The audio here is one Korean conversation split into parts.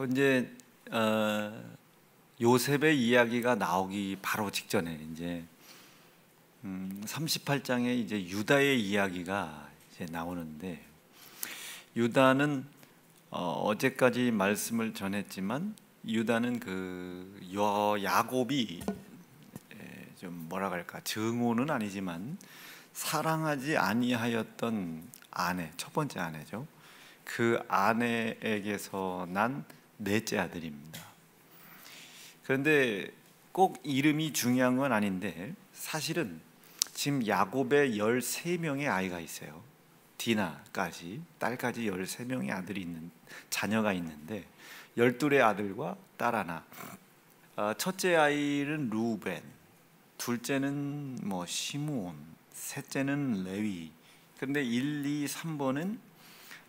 이제 요셉의 이야기가 나오기 바로 직전에 이제 38장에 이제 유다의 이야기가 이제 나오는데, 유다는 어제까지 말씀을 전했지만 유다는 그 야곱이 좀 뭐라 할까, 증오는 아니지만 사랑하지 아니하였던 아내, 첫 번째 아내죠. 그 아내에게서 난 넷째 아들입니다. 그런데 꼭 이름이 중요한 건 아닌데, 사실은 지금 야곱의 13명의 아이가 있어요. 디나까지, 딸까지 13명의 아들이 있는, 자녀가 있는데 12의 아들과 딸 하나. 첫째 아이는 루벤, 둘째는 시므온, 셋째는 레위. 그런데 1, 2, 3번은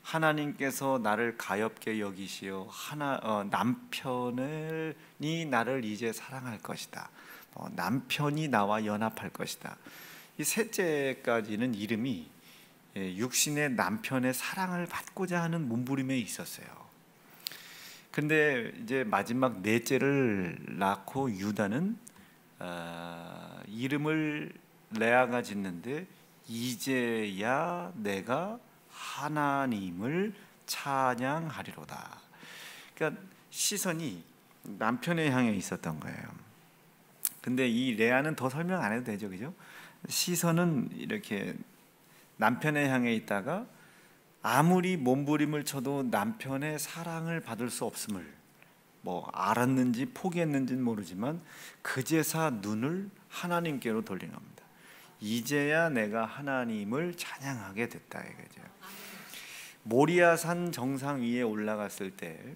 하나님께서 나를 가엾게 여기시어 남편이 나를 이제 사랑할 것이다, 남편이 나와 연합할 것이다. 이 셋째까지는 이름이 육신의 남편의 사랑을 받고자 하는 몸부림에 있었어요. 근데 이제 마지막 넷째를 낳고 유다는 이름을 레아가 짓는데, 이제야 내가 하나님을 찬양하리로다. 그러니까 시선이 남편에 향해 있었던 거예요. 근데 이 레아는 더 설명 안 해도 되죠, 그죠? 시선은 이렇게 남편에 향해 있다가 아무리 몸부림을 쳐도 남편의 사랑을 받을 수 없음을 알았는지 포기했는지는 모르지만 그제서 눈을 하나님께로 돌린 겁니다. 이제야 내가 하나님을 찬양하게 됐다 이거죠. 모리아산 정상 위에 올라갔을 때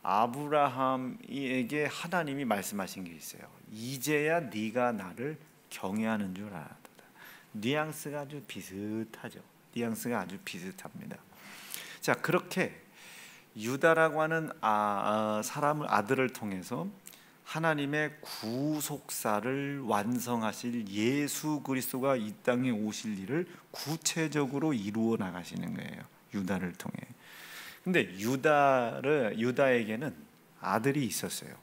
아브라함에게 하나님이 말씀하신 게 있어요. 이제야 네가 나를 경외하는 줄 알았다. 뉘앙스가 아주 비슷하죠. 뉘앙스가 아주 비슷합니다. 자, 그렇게 유다라고 하는 아들을 통해서 하나님의 구속사를 완성하실 예수 그리스도가 이 땅에 오실 일을 구체적으로 이루어 나가시는 거예요, 유다를 통해. 근데 유다에게는 아들이 있었어요.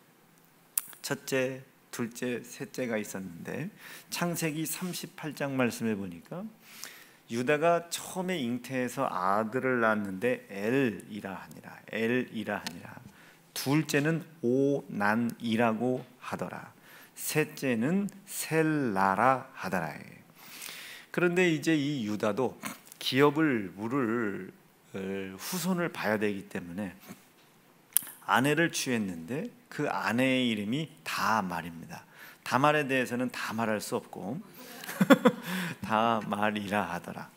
첫째, 둘째, 셋째가 있었는데 창세기 38장 말씀해 보니까 유다가 처음에 잉태해서 아들을 낳았는데 엘이라 하니라. 둘째는 오난이라고 하더라. 셋째는 셀라라 하더라. 그런데 이제 이 유다도 기업을 물을 후손을 봐야 되기 때문에 아내를 취했는데 그 아내의 이름이 다말입니다. 다말에 대해서는 다 말할 수 없고 다말이라 하더라.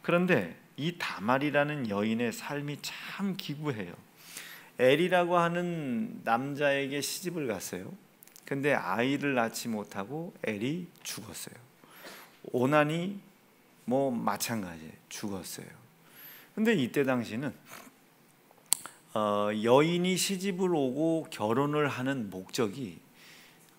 그런데 이 다말이라는 여인의 삶이 참 기구해요. 엘이라고 하는 남자에게 시집을 갔어요. 근데 아이를 낳지 못하고 엘이 죽었어요. 오난이 마찬가지예요. 죽었어요. 근데 이때 당시는 여인이 시집을 오고 결혼을 하는 목적이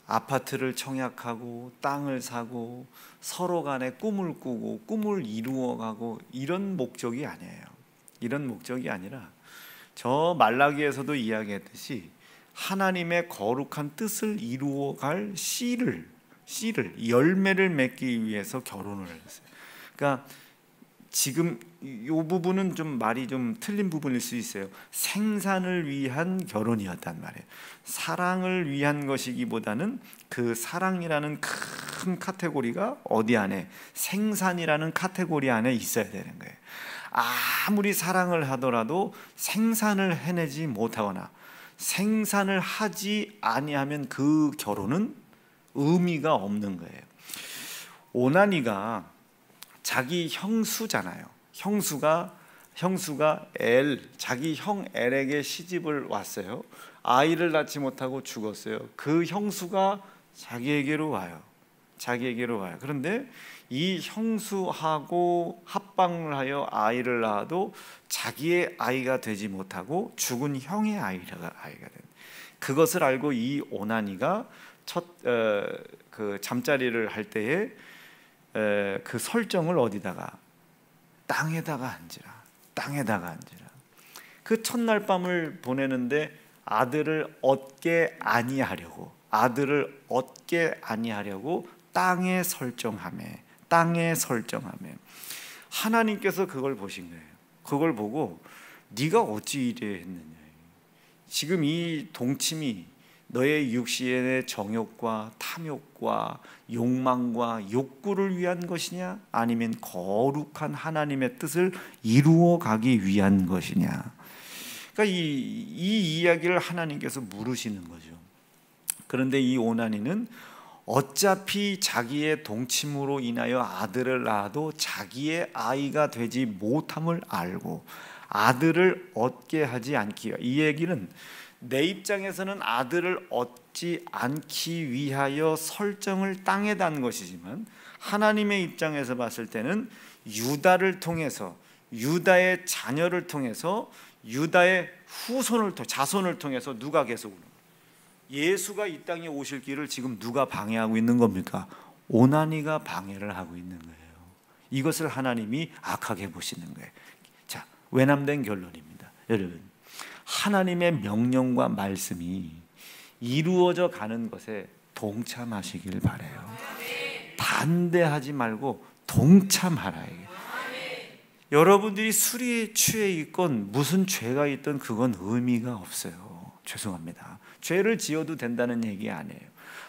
아파트를 청약하고 땅을 사고 서로 간에 꿈을 꾸고 꿈을 이루어가고 이런 목적이 아니에요. 이런 목적이 아니라 저 말라기에서도 이야기했듯이 하나님의 거룩한 뜻을 이루어갈 씨를 열매를 맺기 위해서 결혼을 했어요. 그러니까 지금 이 부분은 좀 말이 좀 틀린 부분일 수 있어요. 생산을 위한 결혼이었단 말이에요. 사랑을 위한 것이기보다는 그 사랑이라는 큰 카테고리가 어디 안에, 생산이라는 카테고리 안에 있어야 되는 거예요. 아무리 사랑을 하더라도 생산을 해내지 못하거나 생산을 하지 아니하면 그 결혼은 의미가 없는 거예요. 오나니가 자기 형수잖아요. 형수가 자기 형 엘에게 시집을 왔어요. 아이를 낳지 못하고 죽었어요. 그 형수가 자기에게로 와요. 그런데 이 형수하고 합방을 하여 아이를 낳아도 자기의 아이가 되지 못하고 죽은 형의 아이가 된. 그것을 알고 이 오나니가 그 잠자리를 할 때에 그 설정을 어디다가, 땅에다가 앉으라. 그 첫날 밤을 보내는데 아들을 얻게 아니하려고 땅에 설정하매. 하나님께서 그걸 보신 거예요. 그걸 보고 네가 어찌 이래 했느냐. 지금 이 동침이 너의 육신의 정욕과 탐욕과 욕망과 욕구를 위한 것이냐, 아니면 거룩한 하나님의 뜻을 이루어 가기 위한 것이냐. 그러니까 이 이야기를 하나님께서 물으시는 거죠. 그런데 이 오나니는 어차피 자기의 동침으로 인하여 아들을 낳아도 자기의 아이가 되지 못함을 알고 아들을 얻게 하지 않기 위하여, 이 얘기는 내 입장에서는 아들을 얻지 않기 위하여 설정을 땅에 단 것이지만 하나님의 입장에서 봤을 때는 유다를 통해서, 유다의 자녀를 통해서, 유다의 자손을 통해서 누가 계속 오는 거예요? 예수가 이 땅에 오실 길을 지금 누가 방해하고 있는 겁니까? 오나니가 방해를 하고 있는 거예요. 이것을 하나님이 악하게 보시는 거예요. 자, 외람된 결론입니다. 여러분, 하나님의 명령과 말씀이 이루어져 가는 것에 동참하시길 바라요. 반대하지 말고 동참하라. 여러분들이 술에 취해 있건 무슨 죄가 있든 그건 의미가 없어요. 죄송합니다. 죄를 지어도 된다는 얘기 아니에요.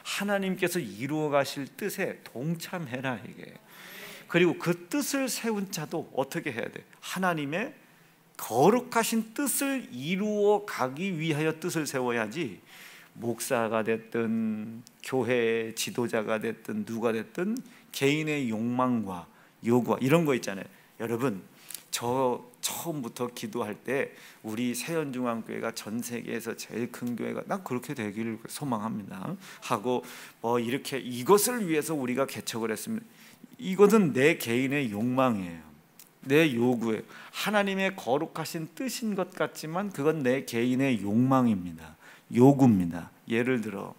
하나님께서 이루어 가실 뜻에 동참해라 이게. 그리고 그 뜻을 세운 자도 어떻게 해야 돼? 하나님의 거룩하신 뜻을 이루어 가기 위하여 뜻을 세워야지, 목사가 됐든 교회 지도자가 됐든 누가 됐든 개인의 욕망과 요구와 이런 거 있잖아요. 여러분, 저 처음부터 기도할 때 우리 세연중앙교회가 전 세계에서 제일 큰 교회가, 난 그렇게 되기를 소망합니다 하고 뭐 이렇게 이것을 위해서 우리가 개척을 했습니다. 이것은 내 개인의 욕망이에요. 내 요구예요. 하나님의 거룩하신 뜻인 것 같지만 그건 내 개인의 욕망입니다. 요구입니다. 예를 들어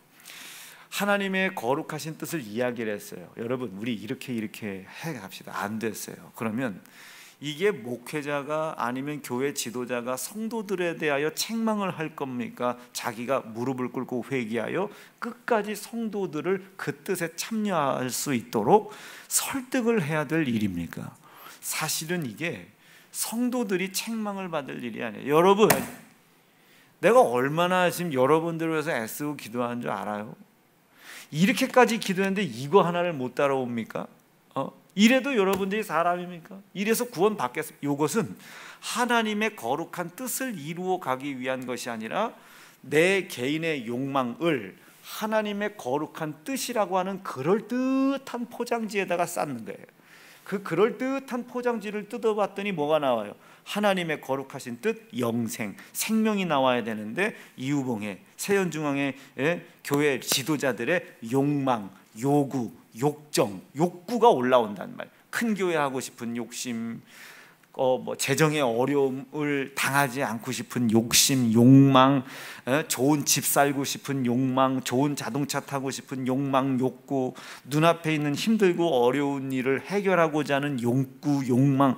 하나님의 거룩하신 뜻을 이야기를 했어요. 여러분, 우리 이렇게 해 갑시다. 안 됐어요. 그러면 이게 목회자가 아니면 교회 지도자가 성도들에 대하여 책망을 할 겁니까? 자기가 무릎을 꿇고 회개하여 끝까지 성도들을 그 뜻에 참여할 수 있도록 설득을 해야 될 일입니까? 사실은 이게 성도들이 책망을 받을 일이 아니에요. 여러분, 내가 얼마나 지금 여러분들을 위해서 애쓰고 기도하는 줄 알아요? 이렇게까지 기도했는데 이거 하나를 못 따라옵니까? 이래도 여러분들이 사람입니까? 이래서 구원 받겠습니까? 이것은 하나님의 거룩한 뜻을 이루어 가기 위한 것이 아니라 내 개인의 욕망을 하나님의 거룩한 뜻이라고 하는 그럴듯한 포장지에다가 쌓는 거예요. 그 그럴듯한 포장지를 뜯어봤더니 뭐가 나와요? 하나님의 거룩하신 뜻, 영생, 생명이 나와야 되는데 이우봉의 세연중앙의 교회 지도자들의 욕망, 요구, 욕정, 욕구가 올라온단 말이에요. 큰 교회 하고 싶은 욕심, 재정의 어려움을 당하지 않고 싶은 욕심, 욕망, 좋은 집 살고 싶은 욕망, 좋은 자동차 타고 싶은 욕망, 욕구, 눈앞에 있는 힘들고 어려운 일을 해결하고자 하는 욕구, 욕망,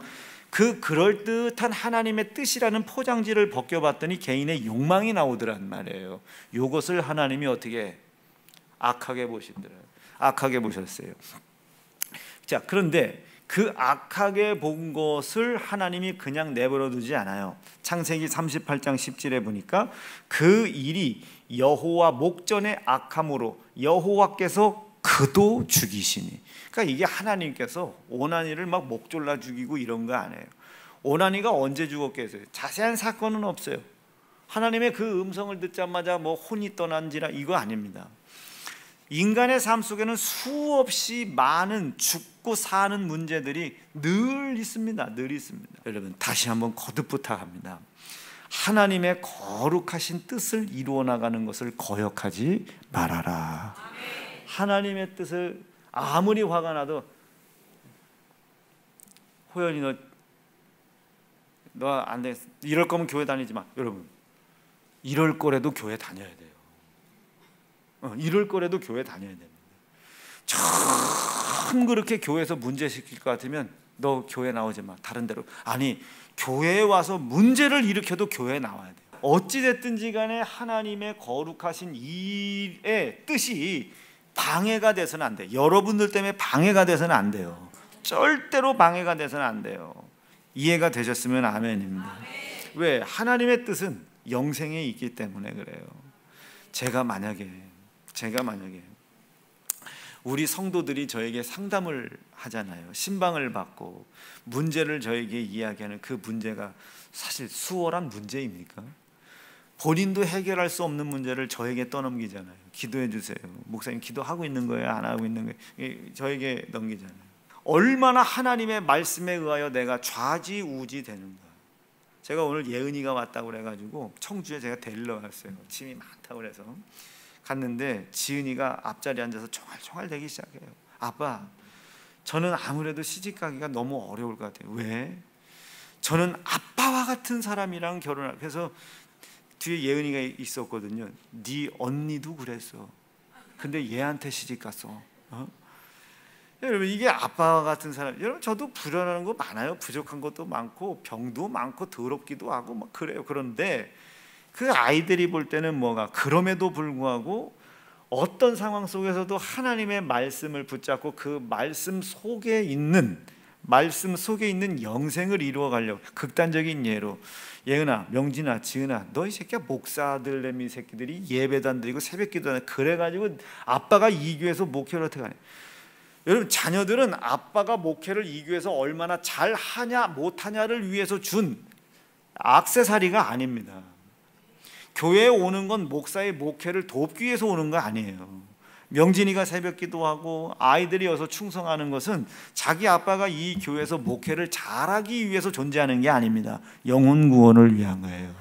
그 그럴듯한 하나님의 뜻이라는 포장지를 벗겨봤더니 개인의 욕망이 나오더란 말이에요. 이것을 하나님이 어떻게 악하게 보신더라. 악하게 보셨어요. 자, 그런데 그 악하게 본 것을 하나님이 그냥 내버려 두지 않아요. 창세기 38장 10절에 보니까 그 일이 여호와 목전에 악함으로 여호와께서 그도 죽이시니. 그러니까 이게 하나님께서 오나니를 막 목졸라 죽이고 이런 거 아니에요. 오나니가 언제 죽었겠어요? 자세한 사건은 없어요. 하나님의 그 음성을 듣자마자 뭐 혼이 떠난지라 이거 아닙니다. 인간의 삶 속에는 수없이 많은 죽고 사는 문제들이 늘 있습니다. 늘 있습니다. 여러분, 다시 한번 거듭 부탁합니다. 하나님의 거룩하신 뜻을 이루어 나가는 것을 거역하지 말아라. 하나님의 뜻을 아무리 화가 나도, 호연이 너 안 돼, 이럴 거면 교회 다니지 마. 여러분, 이럴 거라도 교회 다녀야 돼요. 이럴 거라도 교회 다녀야 됩니다. 참 그렇게 교회에서 문제시킬 것 같으면 너 교회 나오지 마. 다른 데로. 아니, 교회에 와서 문제를 일으켜도 교회에 나와야 돼요. 어찌됐든지 간에 하나님의 거룩하신 일의 뜻이 방해가 돼서는 안 돼요. 여러분들 때문에 방해가 돼서는 안 돼요. 절대로 방해가 돼서는 안 돼요. 이해가 되셨으면 아멘입니다. 왜? 하나님의 뜻은 영생에 있기 때문에 그래요. 제가 만약에 우리 성도들이 저에게 상담을 하잖아요. 신방을 받고 문제를 저에게 이야기하는 그 문제가 사실 수월한 문제입니까? 본인도 해결할 수 없는 문제를 저에게 떠넘기잖아요. 기도해 주세요. 목사님 기도하고 있는 거예요? 안 하고 있는 거예요? 저에게 넘기잖아요. 얼마나 하나님의 말씀에 의하여 내가 좌지우지 되는가. 제가 오늘 예은이가 왔다고 그래가지고 청주에 제가 데리러 갔어요. 짐이 많다고 그래서 갔는데 지은이가 앞자리에 앉아서 총알총알 대기 시작해요. 아빠, 저는 아무래도 시집가기가 너무 어려울 것 같아요. 왜? 저는 아빠와 같은 사람이랑 결혼할, 그래서 뒤에 예은이가 있었거든요. 네 언니도 그랬어. 근데 얘한테 시집 갔어. 여러분, 이게 아빠와 같은 사람. 여러분, 저도 불안한 거 많아요. 부족한 것도 많고 병도 많고 더럽기도 하고 막 그래요. 그런데 그 아이들이 볼 때는 뭐가, 그럼에도 불구하고 어떤 상황 속에서도 하나님의 말씀을 붙잡고 그 말씀 속에 있는 영생을 이루어 가려고. 극단적인 예로, 예은아, 명진아, 지은아, 너 이 새끼야 목사들 내미 새끼들이 예배도 안 드리고 새벽기도 안 해. 그래가지고 아빠가 이 교회에서 목회를 어떻게 하냐. 여러분, 자녀들은 아빠가 목회를 이 교회에서 얼마나 잘하냐 못하냐를 위해서 준 액세서리가 아닙니다. 교회에 오는 건 목사의 목회를 돕기 위해서 오는 거 아니에요. 명진이가 새벽 기도하고 아이들이 와서 충성하는 것은 자기 아빠가 이 교회에서 목회를 잘하기 위해서 존재하는 게 아닙니다. 영혼 구원을 위한 거예요.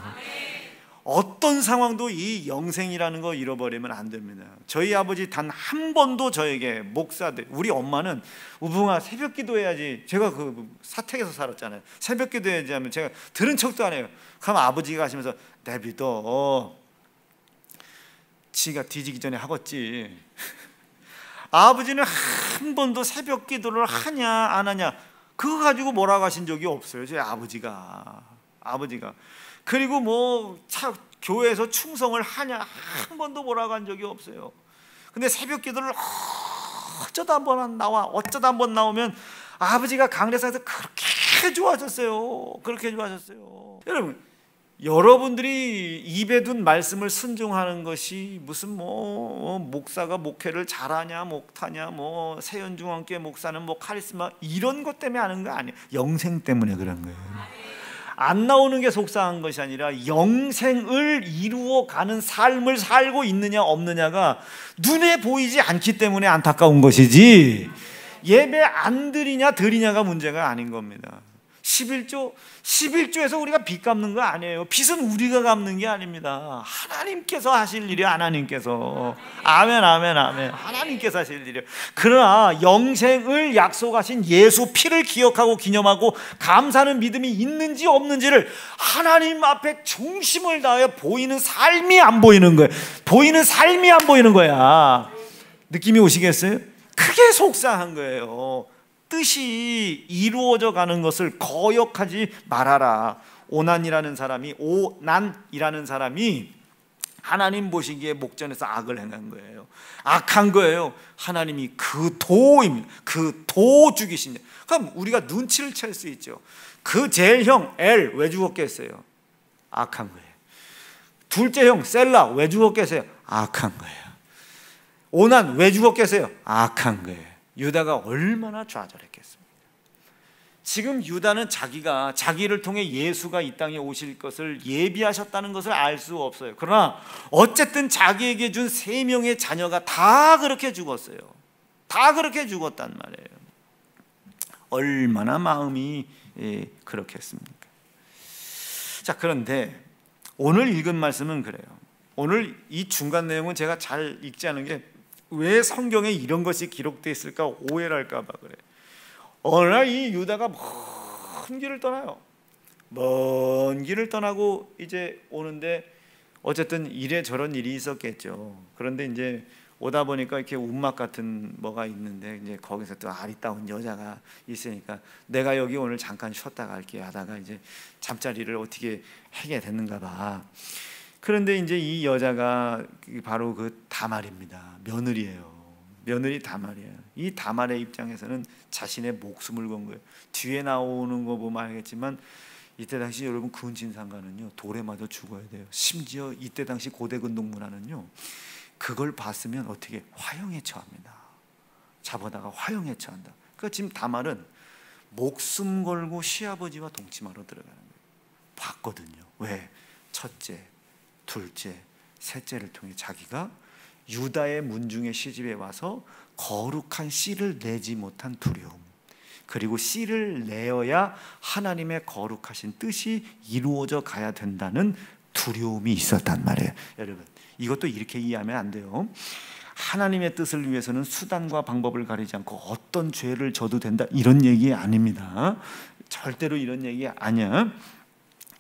어떤 상황도 이 영생이라는 거 잃어버리면 안 됩니다. 저희 아버지 단 한 번도 저에게, 목사들, 우리 엄마는 우붕아 새벽 기도해야지. 제가 그 사택에서 살았잖아요. 새벽 기도해야지 하면 제가 들은 척도 안 해요. 그럼 아버지가 하시면서 내비둬, 지가 뒤지기 전에 하겠지. 아버지는 한 번도 새벽 기도를 하냐 안 하냐 그거 가지고 뭐라고 하신 적이 없어요. 제 아버지가. 그리고 뭐 교회에서 충성을 하냐 한 번도 뭐라고 한 적이 없어요. 근데 새벽 기도를 어쩌다 한번 나오면 아버지가 강례사에서 그렇게 좋아하셨어요. 여러분, 여러분들이 입에 둔 말씀을 순종하는 것이 무슨 목사가 목회를 잘하냐 못하냐, 세연중앙교회 목사는 카리스마 이런 것 때문에 하는 거 아니에요. 영생 때문에 그런 거예요. 안 나오는 게 속상한 것이 아니라 영생을 이루어가는 삶을 살고 있느냐 없느냐가 눈에 보이지 않기 때문에 안타까운 것이지, 예배 안 드리냐가 문제가 아닌 겁니다. 11조에서 우리가 빚 갚는 거 아니에요. 빚은 우리가 갚는 게 아닙니다. 하나님께서 하실 일이에요. 하나님께서. 아멘. 하나님께서 하실 일이에요. 그러나 영생을 약속하신 예수 피를 기억하고 기념하고 감사하는 믿음이 있는지 없는지를 하나님 앞에 중심을 다해 보이는 삶이 안 보이는 거야. 느낌이 오시겠어요? 그게 속상한 거예요. 뜻이 이루어져 가는 것을 거역하지 말아라. 오난이라는 사람이 하나님 보시기에 목전에서 악을 행한 거예요. 악한 거예요. 하나님이 그 도 죽이십니다. 그럼 우리가 눈치를 챌 수 있죠. 그 제일 형 엘 왜 죽었겠어요? 악한 거예요. 둘째 형 셀라 왜 죽었겠어요? 악한 거예요. 오난 왜 죽었겠어요? 악한 거예요. 유다가 얼마나 좌절했겠습니까? 지금 유다는 자기를 통해 예수가 이 땅에 오실 것을 예비하셨다는 것을 알 수 없어요. 그러나 어쨌든 자기에게 준 3명의 자녀가 다 그렇게 죽었어요. 다 그렇게 죽었단 말이에요. 얼마나 마음이 그렇겠습니까? 자, 그런데 오늘 읽은 말씀은 그래요. 오늘 이 중간 내용은 제가 잘 읽지 않은 게, 왜 성경에 이런 것이 기록되어 있을까 오해를 할까 봐 그래. 어느 날 이 유다가 먼 길을 떠나고 이제 오는데 어쨌든 이래저런 일이 있었겠죠. 그런데 이제 오다 보니까 이렇게 움막 같은 뭐가 있는데 이제 거기서 또 아리따운 여자가 있으니까 내가 여기 오늘 잠깐 쉬었다 갈게 하다가 이제 잠자리를 어떻게 하게 됐는가 봐. 그런데 이제 이 여자가 바로 그 다말입니다. 며느리예요. 며느리 다말이에요. 이 다말의 입장에서는 자신의 목숨을 건 거예요. 뒤에 나오는 거 보면 알겠지만 이때 당시 여러분 근친상간은요 돌에 맞아 죽어야 돼요. 심지어 이때 당시 고대 근동 문화는요 그걸 봤으면 어떻게 화형에 처합니다. 잡아다가 화형에 처한다. 그러니까 지금 다말은 목숨 걸고 시아버지와 동침하러 들어가는 거예요. 봤거든요. 왜? 첫째, 둘째, 셋째를 통해 자기가 유다의 문중에 시집에 와서 거룩한 씨를 내지 못한 두려움, 그리고 씨를 내어야 하나님의 거룩하신 뜻이 이루어져 가야 된다는 두려움이 있었단 말이에요. 여러분, 이것도 이렇게 이해하면 안 돼요. 하나님의 뜻을 위해서는 수단과 방법을 가리지 않고 어떤 죄를 져도 된다 이런 얘기 아닙니다. 절대로 이런 얘기 아니야.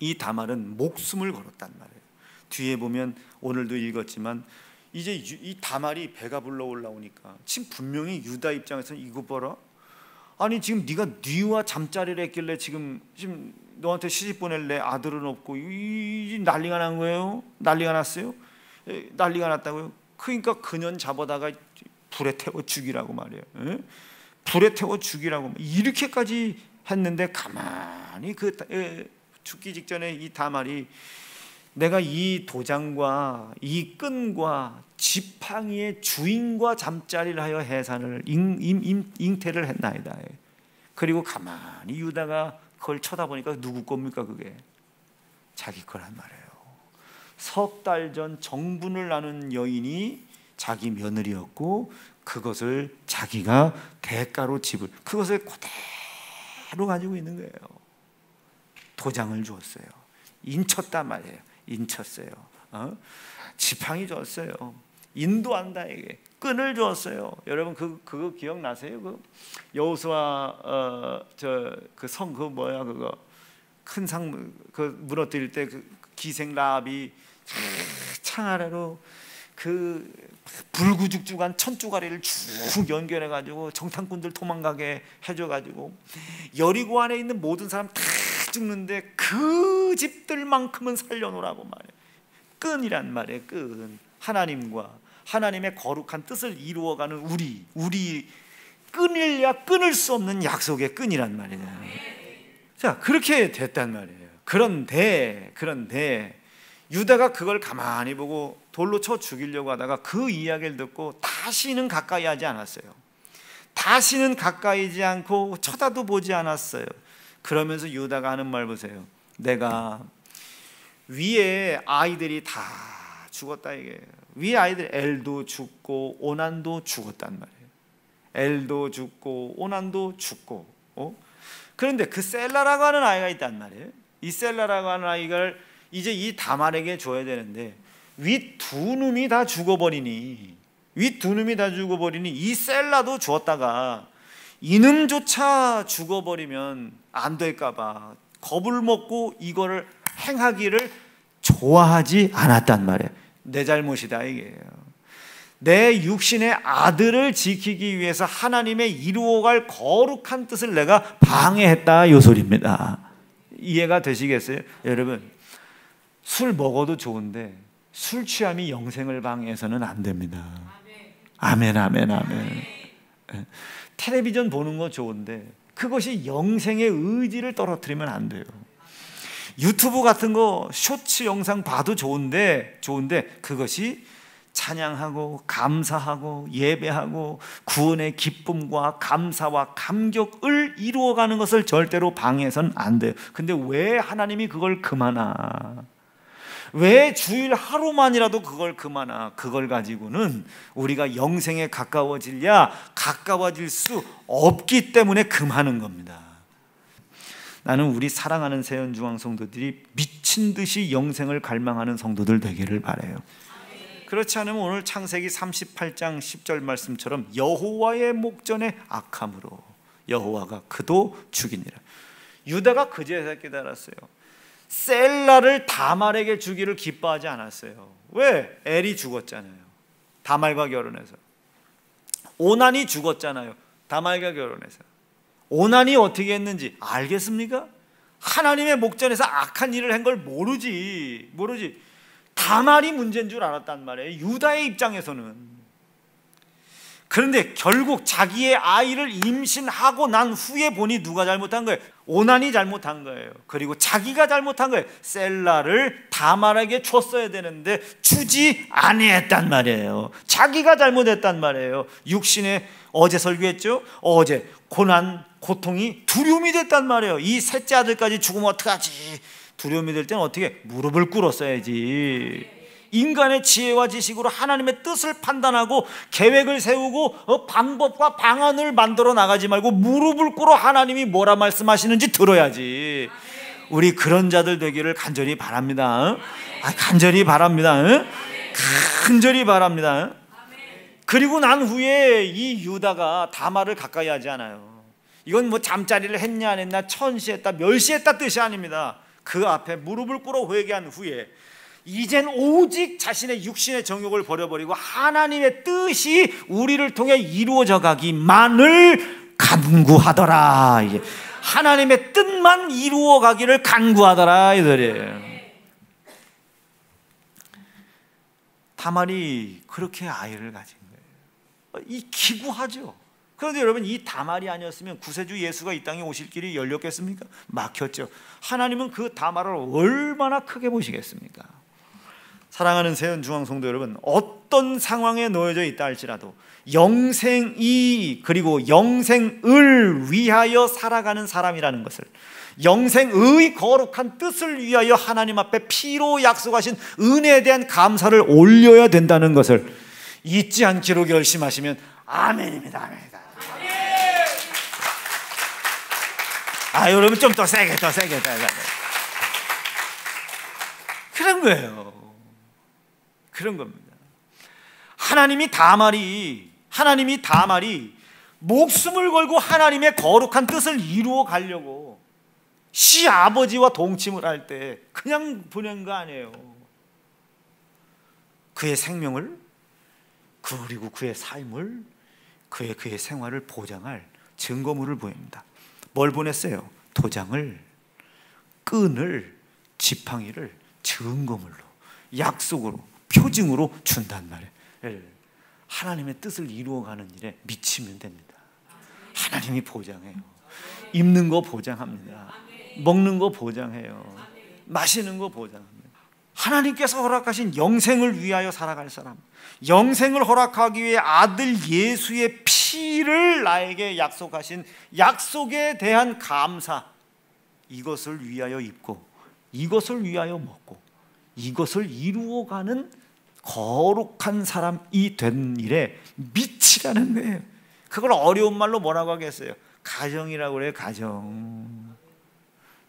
이 다말은 목숨을 걸었단 말이에요. 뒤에 보면 오늘도 읽었지만 이제 이 다말이 배가 불러 올라오니까 지금 분명히 유다 입장에서는 이거 봐라. 아니 지금 네가 네와 잠자리를 했길래 지금 너한테 시집 보낼 내 아들은 없고 이 난리가 난 거예요. 난리가 났어요. 난리가 났다고요. 그러니까 그년 잡아다가 불에 태워 죽이라고 말이에요. 불에 태워 죽이라고 이렇게까지 했는데 가만히 죽기 직전에 이 다말이 내가 이 도장과 이 끈과 지팡이의 주인과 잠자리를 하여 해산을 잉태를 했나이다. 그리고 가만히 유다가 그걸 쳐다보니까 누구 겁니까? 그게 자기 거란 말이에요. 석 달 전 정분을 나눈 여인이 자기 며느리였고 그것을 자기가 대가로 그것을 그대로 가지고 있는 거예요. 도장을 주었어요. 인쳤단 말이에요. 인쳤어요. 지팡이 줬어요. 인도한다 이게. 끈을 줬어요. 여러분 그거 기억나세요? 그 여호수아 그 성 그 뭐야 그거 큰 상 그 무너뜨릴 때 그 기생 라합이 창 아래로 그 불구죽죽한 천주가리를 쭉 연결해 가지고 정탐꾼들 도망가게 해줘 가지고 여리고 안에 있는 모든 사람 다 죽는데 그 집들만큼은 살려놓으라고 말해. 끈이란 말이에요. 끈. 하나님과 하나님의 거룩한 뜻을 이루어가는 우리 끊을야 끊을 수 없는 약속의 끈이란 말이에요. 자, 그렇게 됐단 말이에요. 그런데 유다가 그걸 가만히 보고 돌로 쳐 죽이려고 하다가 그 이야기를 듣고 다시는 가까이 하지 않았어요. 다시는 가까이지 않고 쳐다도 보지 않았어요. 그러면서 유다가 하는 말 보세요. 내가 위에 아이들이 다 죽었다 이게. 위에 아이들 엘도 죽고 오난도 죽었단 말이에요. 엘도 죽고 오난도 죽고. 그런데 그 셀라라고 하는 아이가 있단 말이에요. 이 셀라라고 하는 아이를 이제 이 다말에게 줘야 되는데 윗 두 놈이 다 죽어버리니 이 셀라도 주었다가 이놈조차 죽어버리면 안 될까봐 겁을 먹고 이거를 행하기를 좋아하지 않았단 말이에요. 내 잘못이다 이게요. 내 육신의 아들을 지키기 위해서 하나님의 이루어갈 거룩한 뜻을 내가 방해했다 이 소리입니다. 이해가 되시겠어요? 여러분, 술 먹어도 좋은데 술 취함이 영생을 방해해서는 안 됩니다. 아멘, 아멘, 아멘. 텔레비전 보는 거 좋은데 그것이 영생의 의지를 떨어뜨리면 안 돼요. 유튜브 같은 거 쇼츠 영상 봐도 좋은데 그것이 찬양하고 감사하고 예배하고 구원의 기쁨과 감사와 감격을 이루어가는 것을 절대로 방해해서는 안 돼요. 근데 왜 하나님이 그걸 금하나? 왜 주일 하루만이라도 그걸 금하나? 그걸 가지고는 우리가 영생에 가까워질랴 가까워질 수 없기 때문에 금하는 겁니다. 나는 우리 사랑하는 세연중앙 성도들이 미친 듯이 영생을 갈망하는 성도들 되기를 바라요. 그렇지 않으면 오늘 창세기 38장 10절 말씀처럼 여호와의 목전에 악함으로 여호와가 그도 죽이니라. 유다가 그제야 깨달았어요. 셀라를 다말에게 주기를 기뻐하지 않았어요. 왜? 엘이 죽었잖아요. 다말과 결혼해서. 오난이 죽었잖아요. 다말과 결혼해서. 오난이 어떻게 했는지 알겠습니까? 하나님의 목전에서 악한 일을 한 걸 모르지. 다말이 문제인 줄 알았단 말이에요, 유다의 입장에서는. 그런데 결국 자기의 아이를 임신하고 난 후에 보니 누가 잘못한 거예요? 오난이 잘못한 거예요. 그리고 자기가 잘못한 거예요. 셀라를 다말에게 줬어야 되는데 주지 아니했단 말이에요. 자기가 잘못했단 말이에요. 육신에 어제 설교했죠? 어제 고난, 고통이 두려움이 됐단 말이에요. 이 셋째 아들까지 죽으면 어떡하지? 두려움이 될 때는 어떻게? 무릎을 꿇었어야지. 인간의 지혜와 지식으로 하나님의 뜻을 판단하고 계획을 세우고 방법과 방안을 만들어 나가지 말고 무릎을 꿇어 하나님이 뭐라 말씀하시는지 들어야지. 우리 그런 자들 되기를 간절히 바랍니다. 간절히 바랍니다. 간절히 바랍니다. 그리고 난 후에 이 유다가 다말을 가까이 하지 않아요. 이건 뭐 잠자리를 했냐 안 했냐, 천시했다 멸시했다 뜻이 아닙니다. 그 앞에 무릎을 꿇어 회개한 후에 이젠 오직 자신의 육신의 정욕을 버려버리고 하나님의 뜻이 우리를 통해 이루어져 가기만을 간구하더라. 이게 하나님의 뜻만 이루어 가기를 간구하더라 이들이에요. 다말이 그렇게 아이를 가진 거예요. 이 기구하죠. 그런데 여러분, 이 다말이 아니었으면 구세주 예수가 이 땅에 오실 길이 열렸겠습니까? 막혔죠. 하나님은 그 다말을 얼마나 크게 보시겠습니까? 사랑하는 세연중앙성도 여러분, 어떤 상황에 놓여져 있다 할지라도 영생이 그리고 영생을 위하여 살아가는 사람이라는 것을, 영생의 거룩한 뜻을 위하여 하나님 앞에 피로 약속하신 은혜에 대한 감사를 올려야 된다는 것을 잊지 않기로 결심하시면 아멘입니다. 아멘입니다. 여러분 좀 더 세게 그런 거예요. 그런 겁니다. 하나님이 다말이 목숨을 걸고 하나님의 거룩한 뜻을 이루어 가려고 시아버지와 동침을 할 때 그냥 보낸 거 아니에요. 그의 생명을, 그리고 그의 삶을, 그의 생활을 보장할 증거물을 보입니다. 뭘 보냈어요? 도장을, 끈을, 지팡이를 증거물로, 약속으로, 표징으로 준단 말이에요. 하나님의 뜻을 이루어가는 일에 미치면 됩니다. 하나님이 보장해요. 입는 거 보장합니다. 먹는 거 보장해요. 마시는 거 보장합니다. 하나님께서 허락하신 영생을 위하여 살아갈 사람, 영생을 허락하기 위해 아들 예수의 피를 나에게 약속하신 약속에 대한 감사, 이것을 위하여 입고 이것을 위하여 먹고 이것을 이루어가는 거룩한 사람이 된 일에 미치라는 거예요. 그걸 어려운 말로 뭐라고 하겠어요? 가정이라고 그래요. 가정.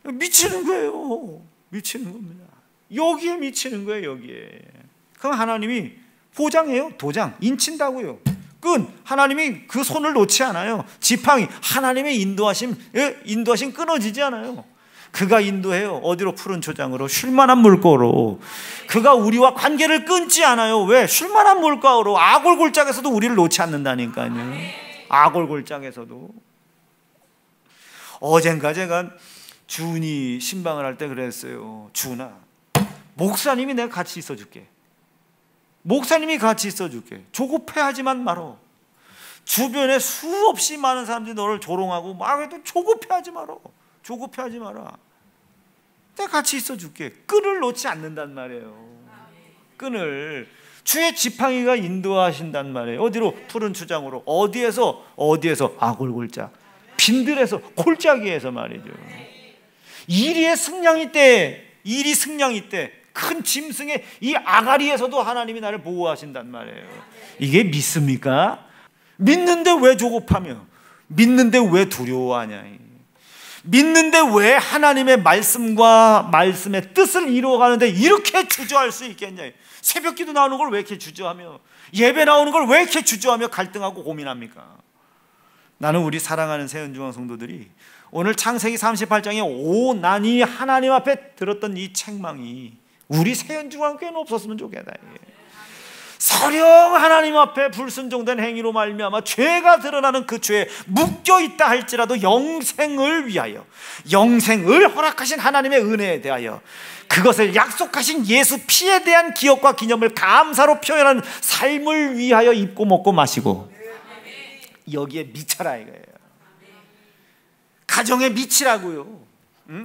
미치는 거예요. 미치는 겁니다. 여기에 미치는 거예요. 여기에. 그럼 하나님이 보장해요. 도장, 인친다고요. 끈, 하나님이 그 손을 놓지 않아요. 지팡이, 하나님의 인도하심 끊어지지 않아요. 그가 인도해요. 어디로? 푸른 초장으로, 쉴만한 물가로. 그가 우리와 관계를 끊지 않아요. 왜? 쉴만한 물가로. 아골골짝에서도 우리를 놓지 않는다니까요. 아골골짝에서도. 어젠가 제가 준이 신방을 할 때 그랬어요. 준아, 목사님이 내가 같이 있어줄게. 목사님이 같이 있어줄게. 조급해하지만 말어. 주변에 수없이 많은 사람들이 너를 조롱하고 막 해도 조급해하지 말어. 조급해하지 마라. 내가 같이 있어줄게. 끈을 놓지 않는단 말이에요. 끈을. 주의 지팡이가 인도하신단 말이에요. 어디로? 푸른 초장으로. 어디에서? 아골골짝. 빈들에서, 골짜기에서 말이죠. 일이 승냥이 때 큰 짐승의 이 아가리에서도 하나님이 나를 보호하신단 말이에요. 이게 믿습니까? 믿는데 왜 조급하며, 믿는데 왜 두려워하냐, 믿는데 왜 하나님의 말씀과 말씀의 뜻을 이루어가는데 이렇게 주저할 수 있겠냐. 새벽기도 나오는 걸 왜 이렇게 주저하며, 예배 나오는 걸 왜 이렇게 주저하며 갈등하고 고민합니까? 나는 우리 사랑하는 세연중앙 성도들이 오늘 창세기 38장에 오난이 하나님 앞에 들었던 이 책망이 우리 세연중앙교회는 없었으면 좋겠다. 설령 하나님 앞에 불순종된 행위로 말미암아 죄가 드러나는 그 죄에 묶여 있다 할지라도 영생을 위하여, 영생을 허락하신 하나님의 은혜에 대하여, 그것을 약속하신 예수 피에 대한 기억과 기념을 감사로 표현하는 삶을 위하여 입고 먹고 마시고, 여기에 미쳐라 이거예요. 가정에 미치라고요.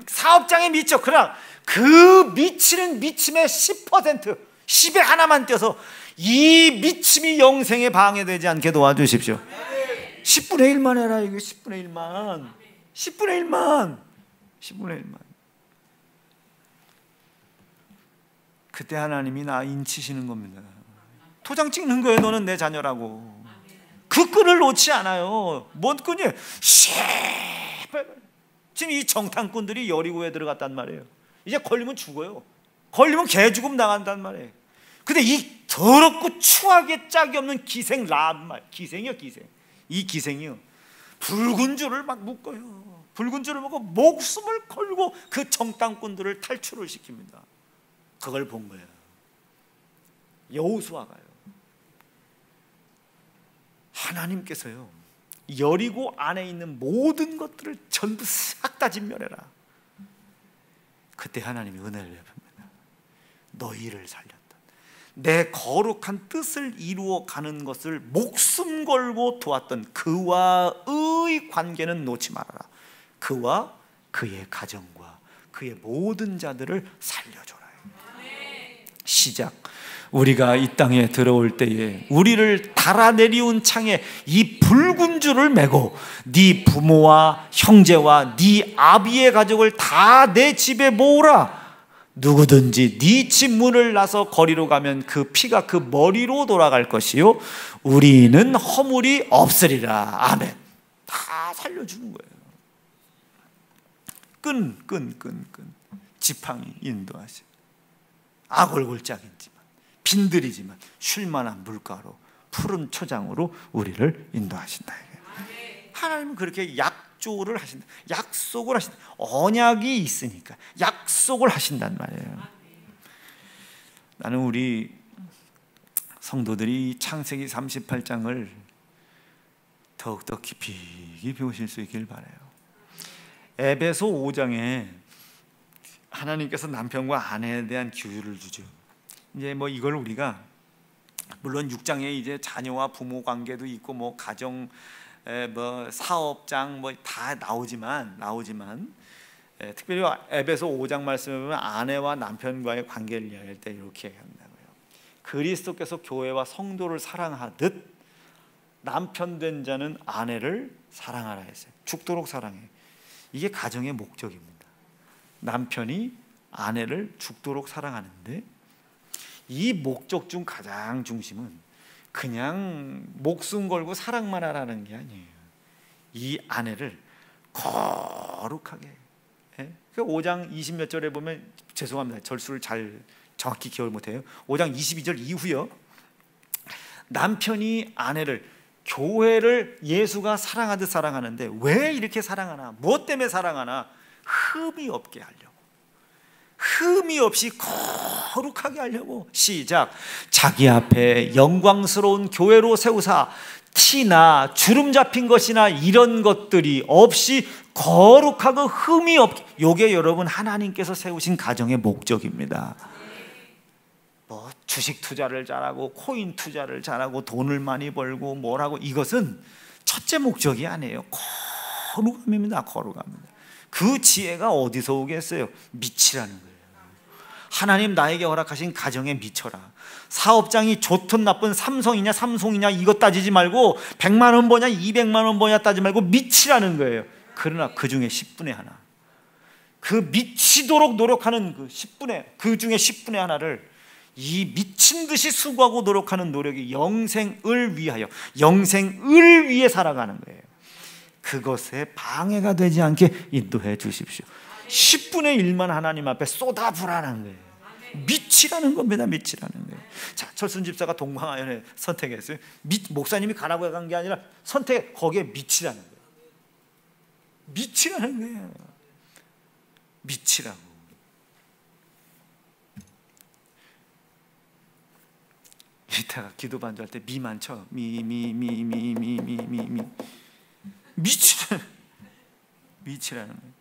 사업장에 미쳐. 그러나 그 미치는 미침의 10%, 10에 하나만 떼서 이 미침이 영생에 방해되지 않게 도와주십시오. 10분의 1만 해라 이거. 10분의 1만 10분의 1만 10분의 1만. 그때 하나님이 나 인치시는 겁니다. 도장 찍는 거예요. 너는 내 자녀라고. 그 끈을 놓지 않아요. 뭔 끈이에요? 지금 이 정탐꾼들이 여리고에 들어갔단 말이에요. 이제 걸리면 죽어요. 걸리면 개죽음 당한단 말이에요. 근데 이 더럽고 추하게 짝이 없는 기생 말, 기생이요 기생. 이 기생이요 붉은 줄을 막 묶어요. 붉은 줄을 묶고 목숨을 걸고 그 정탐꾼들을 탈출을 시킵니다. 그걸 본 거예요. 여호수아가요. 하나님께서요 여리고 안에 있는 모든 것들을 전부 싹 다 진멸해라. 그때 하나님이 은혜를 베풉니다. 너희를 살렸다. 내 거룩한 뜻을 이루어 가는 것을 목숨 걸고 도왔던 그와의 관계는 놓지 말아라. 그와 그의 가정과 그의 모든 자들을 살려줘라. 시작. 우리가 이 땅에 들어올 때에 우리를 달아내리운 창에 이 붉은 줄을 메고 네 부모와 형제와 네 아비의 가족을 다 내 집에 모으라. 누구든지 네 집 문을 나서 거리로 가면 그 피가 그 머리로 돌아갈 것이요 우리는 허물이 없으리라. 아멘. 다 살려주는 거예요. 끈 지팡이 인도하시. 아골골짝이지만 빈들이지만 쉴만한 물가로 푸른 초장으로 우리를 인도하신다. 하나님은 그렇게 약조를 하신다. 약속을 하신다. 언약이 있으니까 약속을 하신단 말이에요. 나는 우리 성도들이 창세기 38장을 더욱더 깊이 배우실 수 있길 바라요. 에베소 5장에 하나님께서 남편과 아내에 대한 규율을 주죠. 이제 뭐 이걸 우리가 물론 6장에 이제 자녀와 부모 관계도 있고 뭐 가정 뭐 사업장 뭐 다 나오지만 특별히 에베소 5장 말씀에 보면 아내와 남편과의 관계를 이야기할 때 이렇게 한다고요. 그리스도께서 교회와 성도를 사랑하듯 남편 된 자는 아내를 사랑하라 했어요. 죽도록 사랑해. 이게 가정의 목적입니다. 남편이 아내를 죽도록 사랑하는데 이 목적 중 가장 중심은 그냥 목숨 걸고 사랑만 하라는 게 아니에요. 이 아내를 거룩하게. 그 5장 20몇 절에 보면 죄송합니다. 절수를 잘 정확히 기억을 못해요. 5장 22절 이후요. 남편이 아내를 교회를 예수가 사랑하듯 사랑하는데 왜 이렇게 사랑하나? 무엇 때문에 사랑하나? 흠이 없게 하려고. 흠이 없이 거룩하게 하려고. 시작. 자기 앞에 영광스러운 교회로 세우사 티나 주름 잡힌 것이나 이런 것들이 없이 거룩하고 흠이 없게. 요게 여러분 하나님께서 세우신 가정의 목적입니다. 뭐 주식 투자를 잘하고 코인 투자를 잘하고 돈을 많이 벌고 뭐라고, 이것은 첫째 목적이 아니에요. 거룩함입니다. 거룩합니다. 그 지혜가 어디서 오겠어요? 미치라는 거예요. 하나님 나에게 허락하신 가정에 미쳐라. 사업장이 좋든 나쁜 삼성이냐 이것 따지지 말고 100만 원 버냐 200만 원 버냐 따지지 말고 미치라는 거예요. 그러나 그 중에 10분의 하나, 그 미치도록 노력하는 그 중에 10분의 하나를 이 미친 듯이 수고하고 노력하는 노력이 영생을 위해 살아가는 거예요. 그것에 방해가 되지 않게 인도해 주십시오. 10분의 1만 하나님 앞에 쏟아부라는 거예요. 미치라는 겁니다. 미치라는 거예요. 자, 철순 집사가 동방아연에 선택했어요. 목사님이 가라고 간 게 아니라 거기에 미치라는 거예요. 미치라는 거예요. 미치라고. 이따가 기도 반주할 때 미만 쳐. 미치라는 거예요.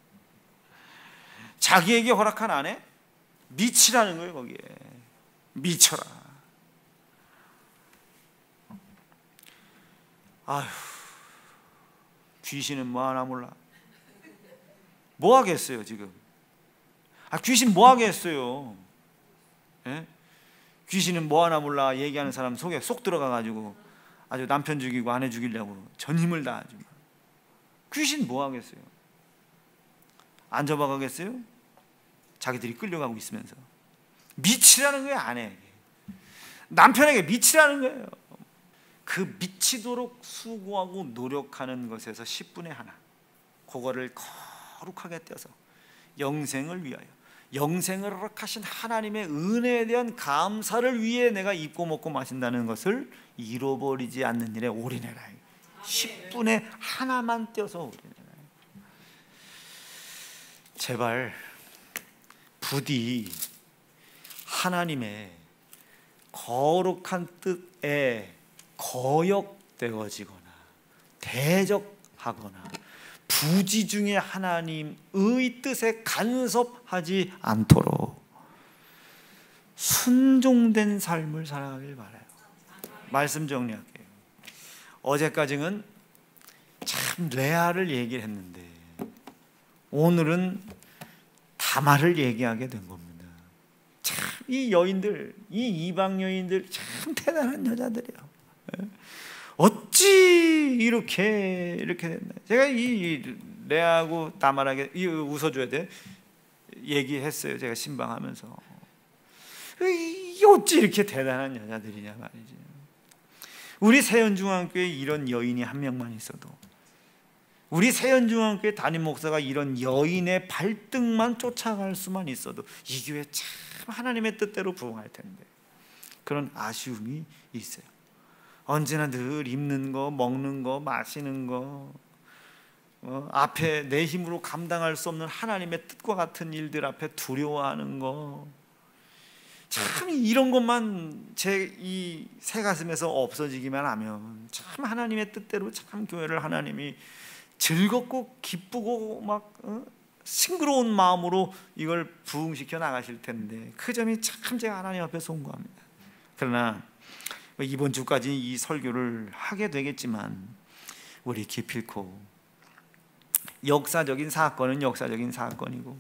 자기에게 허락한 아내 미치라는 거예요. 거기에 미쳐라. 아휴, 귀신은 뭐 하나 몰라. 뭐 하겠어요 지금? 귀신 뭐 하겠어요? 예? 귀신은 뭐 하나 몰라 얘기하는 사람 속에 쏙 들어가가지고 아주 남편 죽이고 아내 죽이려고 전 힘을 다하지. 귀신 뭐 하겠어요? 안 잡아가겠어요? 자기들이 끌려가고 있으면서. 미치라는 거예요. 아내에게, 남편에게 미치라는 거예요. 그 미치도록 수고하고 노력하는 것에서 10분의 하나, 그거를 거룩하게 떼어서 영생을 위하여, 영생을 허락하신 하나님의 은혜에 대한 감사를 위해 내가 입고 먹고 마신다는 것을 잃어버리지 않는 일에 올인해라. 10분의 하나만 떼어서 올인해라. 제발 부디 하나님의 거룩한 뜻에 거역되어지거나 대적하거나 부지중에 하나님의 뜻에 간섭하지 않도록 순종된 삶을 살아가길 바라요. 말씀 정리할게요. 어제까지는 참 레아를 얘기를 했는데 오늘은 다말을 얘기하게 된 겁니다. 참 이 여인들, 이 이방 여인들 참 대단한 여자들이에요. 어찌 이렇게 됐나? 제가 이 레아하고 다말에게 웃어줘야 돼 얘기했어요. 제가 신방하면서 어찌 이렇게 대단한 여자들이냐 말이지. 우리 세연중앙교회에 이런 여인이 한 명만 있어도, 우리 세연중앙교회 담임 목사가 이런 여인의 발등만 쫓아갈 수만 있어도 이 교회 참 하나님의 뜻대로 부흥할 텐데 그런 아쉬움이 있어요. 언제나 늘 입는 거, 먹는 거, 마시는 거, 앞에 내 힘으로 감당할 수 없는 하나님의 뜻과 같은 일들 앞에 두려워하는 거, 참 이런 것만 제 이 새 가슴에서 없어지기만 하면 참 하나님의 뜻대로 참 교회를 하나님이 즐겁고 기쁘고 막 싱그러운 마음으로 이걸 부흥시켜 나가실 텐데 그 점이 참 제가 하나님 앞에 송구합니다. 그러나 이번 주까지 이 설교를 하게 되겠지만 우리 기필코 역사적인 사건은 역사적인 사건이고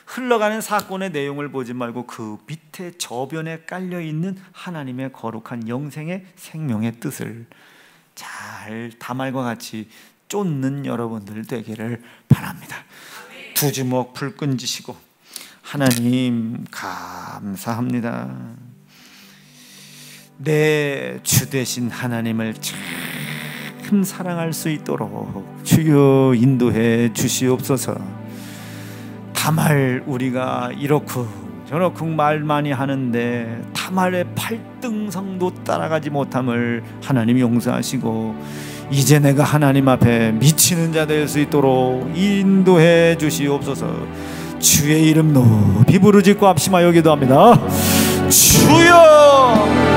흘러가는 사건의 내용을 보지 말고 그 밑에 저변에 깔려있는 하나님의 거룩한 영생의 생명의 뜻을 잘 다말과 같이 쫓는 여러분들 되기를 바랍니다. 두 주먹 불끈 쥐시고 하나님 감사합니다. 내 주 되신 하나님을 참 사랑할 수 있도록 주여 인도해 주시옵소서. 다말 우리가 이렇고 저렇고 말 많이 하는데 다말의 팔등성도 따라가지 못함을 하나님 용서하시고 이제 내가 하나님 앞에 미치는 자 될 수 있도록 인도해 주시옵소서. 주의 이름 높이 부르짖고 합심하여 기도합니다. 주여